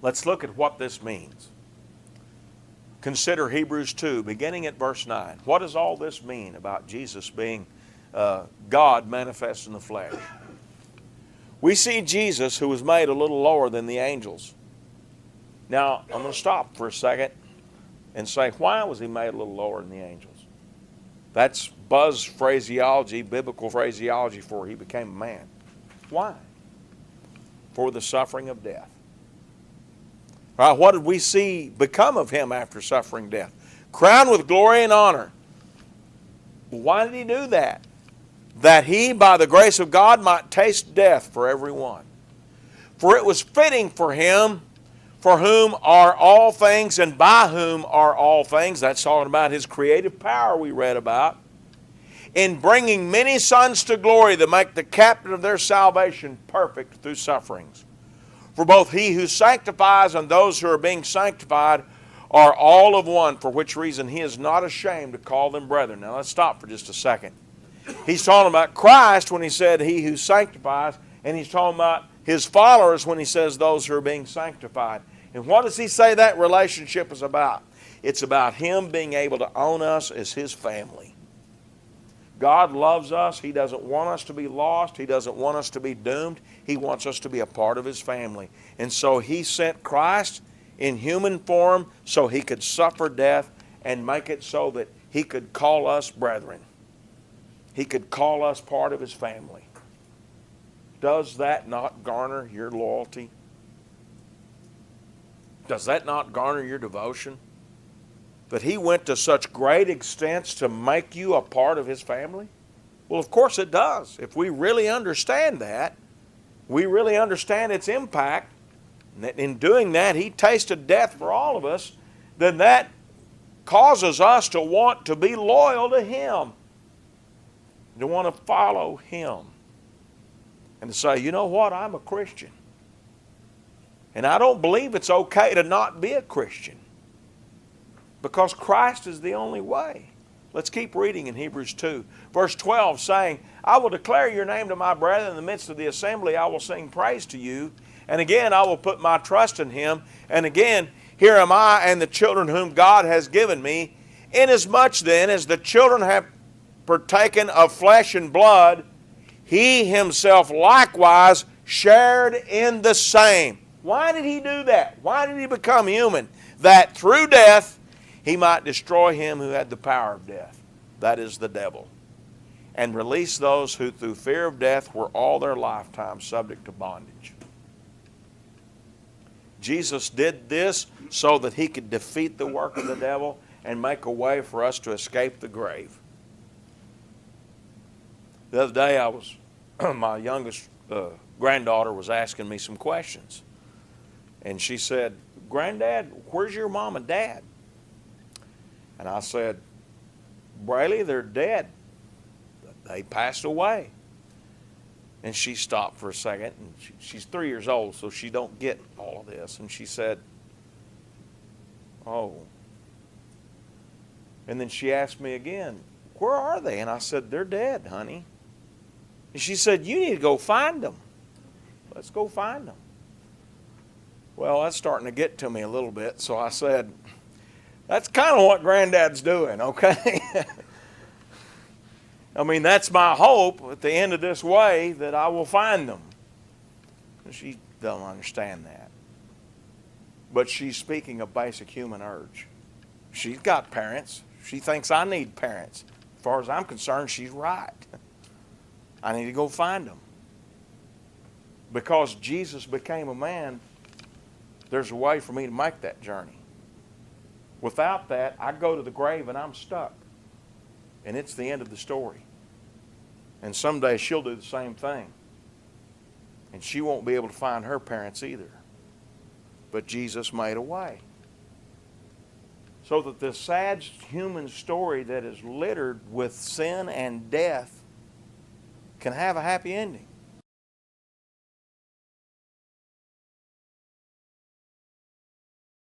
Let's look at what this means. Consider Hebrews 2, beginning at verse 9. What does all this mean about Jesus being God manifest in the flesh? We see Jesus, who was made a little lower than the angels. Now, I'm going to stop for a second and say, why was he made a little lower than the angels? That's buzz phraseology, biblical phraseology for he became a man. Why? For the suffering of death. Right, what did we see become of him after suffering death? Crowned with glory and honor. Why did he do that? That he, by the grace of God, might taste death for everyone. For it was fitting for him, for whom are all things and by whom are all things. That's talking about his creative power we read about. In bringing many sons to glory to make the captain of their salvation perfect through sufferings. For both he who sanctifies and those who are being sanctified are all of one, for which reason he is not ashamed to call them brethren. Now let's stop for just a second. He's talking about Christ when he said he who sanctifies, and he's talking about his followers when he says those who are being sanctified. And what does he say that relationship is about? It's about him being able to own us as his family. God loves us. He doesn't want us to be lost. He doesn't want us to be doomed. He wants us to be a part of his family. And so he sent Christ in human form so he could suffer death and make it so that he could call us brethren. He could call us part of his family. Does that not garner your loyalty? Does that not garner your devotion? That he went to such great extents to make you a part of his family? Well, of course it does. If we really understand that, we really understand its impact, and that in doing that he tasted death for all of us, then that causes us to want to be loyal to him, to want to follow him, and to say, you know what, I'm a Christian. And I don't believe it's okay to not be a Christian, because Christ is the only way. Let's keep reading in Hebrews 2. Verse 12 saying, I will declare your name to my brethren in the midst of the assembly. I will sing praise to you. And again, I will put my trust in him. And again, here am I and the children whom God has given me. Inasmuch then as the children have partaken of flesh and blood, he himself likewise shared in the same. Why did he do that? Why did he become human? That through death he might destroy him who had the power of death, that is the devil, and release those who through fear of death were all their lifetime subject to bondage. Jesus did this so that he could defeat the work of the devil and make a way for us to escape the grave. The other day my youngest granddaughter was asking me some questions. And she said, Granddad, where's your mom and dad? And I said, Braley, they're dead. They passed away. And she stopped for a second, and she's 3 years old, so she don't get all of this. And she said, oh. And then she asked me again, where are they? And I said, they're dead, honey. And she said, you need to go find them. Let's go find them. Well, that's starting to get to me a little bit, so I said, that's kind of what Granddad's doing, okay? I mean, that's my hope at the end of this way, that I will find them. She don't understand that. But she's speaking a basic human urge. She's got parents. She thinks I need parents. As far as I'm concerned, she's right. I need to go find them. Because Jesus became a man, there's a way for me to make that journey. Without that, I go to the grave and I'm stuck. And it's the end of the story. And someday she'll do the same thing. And she won't be able to find her parents either. But Jesus made a way. So that this sad human story that is littered with sin and death can have a happy ending.